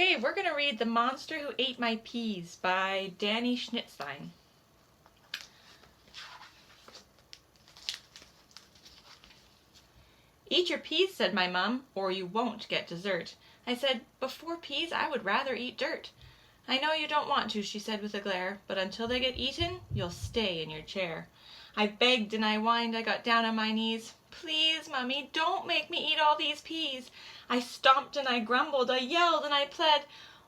Okay, we're going to read The Monster Who Ate My Peas by Schnitzlein. Eat your peas, said my mum, or you won't get dessert. I said, before peas I would rather eat dirt. I know you don't want to, she said with a glare, but until they get eaten, you'll stay in your chair. I begged and I whined, I got down on my knees. Please, Mummy, don't make me eat all these peas. I stomped and I grumbled, I yelled and I pled.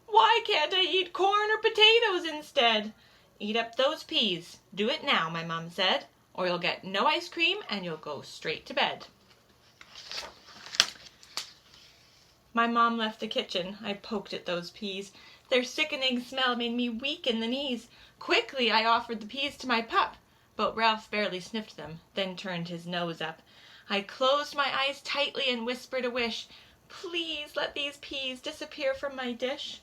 Why can't I eat corn or potatoes instead? Eat up those peas. Do it now, my mum said, or you'll get no ice cream and you'll go straight to bed. My mom left the kitchen. I poked at those peas. Their sickening smell made me weak in the knees. Quickly I offered the peas to my pup, but Ralph barely sniffed them, then turned his nose up. I closed my eyes tightly and whispered a wish. Please let these peas disappear from my dish.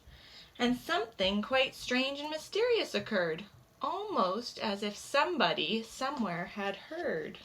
And something quite strange and mysterious occurred, almost as if somebody somewhere had heard.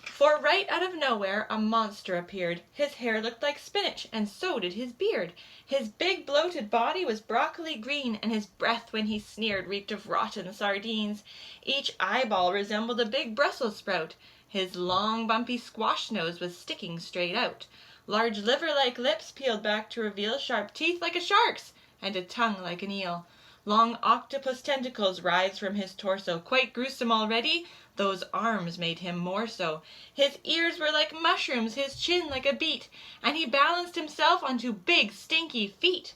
For right out of nowhere a monster appeared. His hair looked like spinach, and so did his beard. His big bloated body was broccoli green, and his breath when he sneered reeked of rotten sardines. Each eyeball resembled a big Brussels sprout. His long bumpy squash nose was sticking straight out. Large liver-like lips peeled back to reveal sharp teeth like a shark's, and a tongue like an eel. Long octopus tentacles writhed from his torso, quite gruesome already. Those arms made him more so. His ears were like mushrooms, his chin like a beet, and he balanced himself on two big, stinky feet.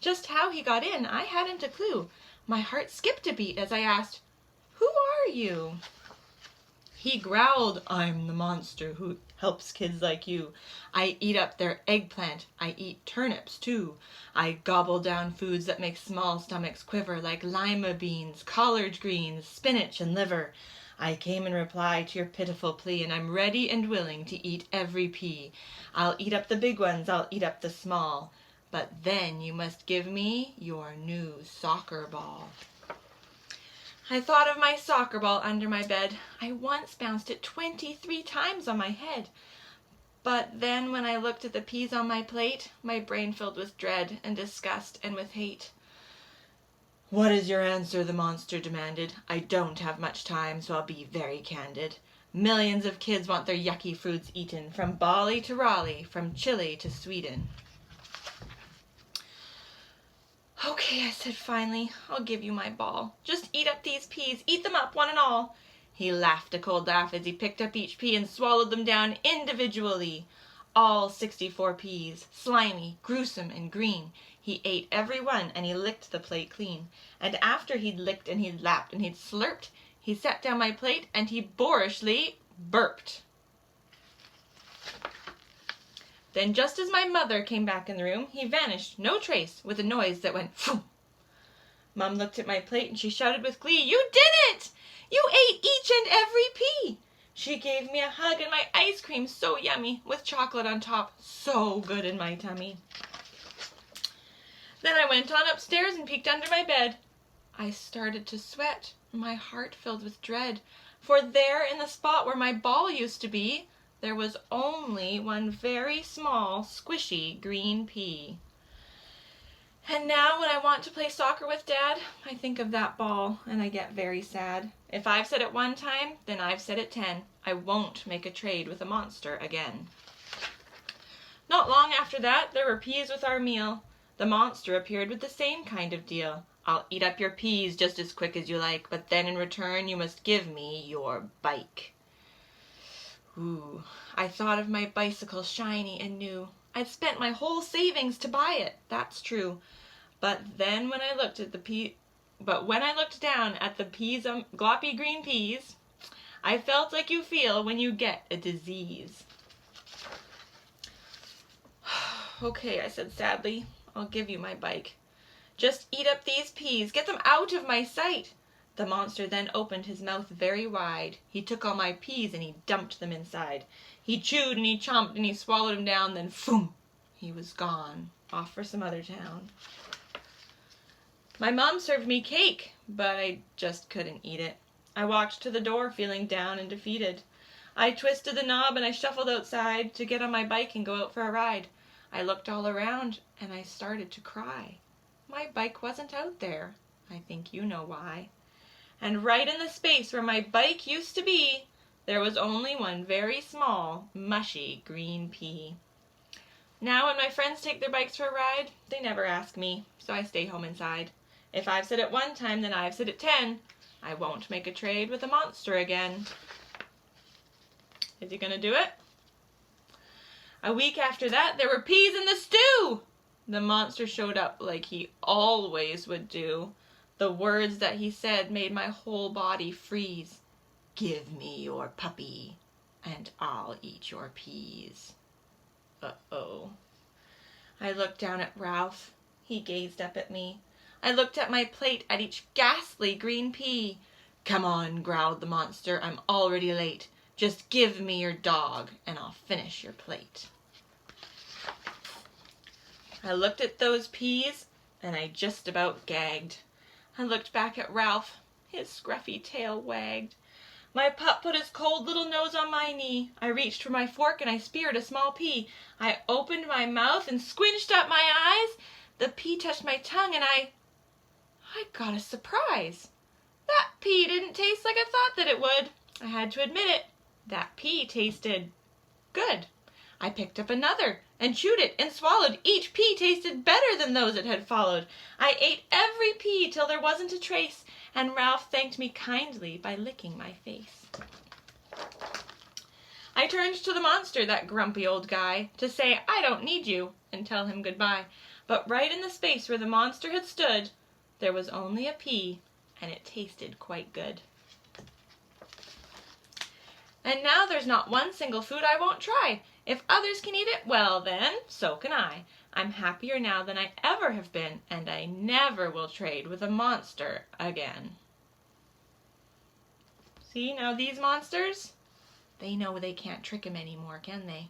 Just how he got in, I hadn't a clue. My heart skipped a beat as I asked, "Who are you?" He growled, "I'm the monster who helps kids like you. I eat up their eggplant. I eat turnips, too. I gobble down foods that make small stomachs quiver, like lima beans, collard greens, spinach, and liver. I came in reply to your pitiful plea, and I'm ready and willing to eat every pea. I'll eat up the big ones, I'll eat up the small. But then you must give me your new soccer ball." I thought of my soccer ball under my bed. I once bounced it 23 times on my head. But then when I looked at the peas on my plate, my brain filled with dread and disgust and with hate. "What is your answer?" the monster demanded. "I don't have much time, so I'll be very candid. Millions of kids want their yucky fruits eaten, from Bali to Raleigh, from Chile to Sweden." "Okay," I said finally, "I'll give you my ball. Just eat up these peas. Eat them up, one and all." He laughed a cold laugh as he picked up each pea and swallowed them down individually. All 64 peas, slimy, gruesome, and green. He ate every one, and he licked the plate clean. And after he'd licked and he'd lapped and he'd slurped, he set down my plate and he boorishly burped. Then just as my mother came back in the room, he vanished, no trace, with a noise that went phoom. Mum looked at my plate and she shouted with glee, "You did it! You ate each and every pea!" She gave me a hug and my ice cream, so yummy, with chocolate on top, so good in my tummy. Then I went on upstairs and peeked under my bed. I started to sweat, my heart filled with dread, for there in the spot where my ball used to be, there was only one very small, squishy green pea. And now when I want to play soccer with Dad, I think of that ball and I get very sad. If I've said it one time, then I've said it 10. I won't make a trade with a monster again. Not long after that, there were peas with our meal. The monster appeared with the same kind of deal. "I'll eat up your peas just as quick as you like, but then in return you must give me your bike." Ooh, I thought of my bicycle, shiny and new. I'd spent my whole savings to buy it, that's true. But then when I looked down at the peas, gloppy green peas, I felt like you feel when you get a disease. "Okay," I said sadly, "I'll give you my bike. Just eat up these peas, get them out of my sight." The monster then opened his mouth very wide. He took all my peas and he dumped them inside. He chewed and he chomped and he swallowed them down, then phoom, he was gone, off for some other town. My mom served me cake, but I just couldn't eat it. I walked to the door feeling down and defeated. I twisted the knob and I shuffled outside to get on my bike and go out for a ride. I looked all around and I started to cry. My bike wasn't out there. I think you know why. And right in the space where my bike used to be, there was only one very small, mushy green pea. Now when my friends take their bikes for a ride, they never ask me, so I stay home inside. If I've said it one time, then I've said it 10. I won't make a trade with a monster again. Is he gonna do it? A week after that, there were peas in the stew! The monster showed up like he always would do. The words that he said made my whole body freeze. Give me your puppy, and I'll eat your peas. Uh-oh. I looked down at Ralph. He gazed up at me. I looked at my plate at each ghastly green pea. Come on, growled the monster, I'm already late. Just give me your dog, and I'll finish your plate. I looked at those peas, and I just about gagged. I looked back at Ralph. His scruffy tail wagged. My pup put his cold little nose on my knee. I reached for my fork and I speared a small pea. I opened my mouth and squinched up my eyes. The pea touched my tongue and I got a surprise. That pea didn't taste like I thought that it would. I had to admit it. That pea tasted good. I picked up another and chewed it and swallowed. Each pea tasted better than those it had followed. I ate every pea till there wasn't a trace, and Ralph thanked me kindly by licking my face. I turned to the monster, that grumpy old guy, to say I don't need you and tell him goodbye. But right in the space where the monster had stood, there was only a pea, and it tasted quite good. And now there's not one single food I won't try. If others can eat it, well then, so can I. I'm happier now than I ever have been, and I never will trade with a monster again. See, now these monsters, they know they can't trick him anymore, can they?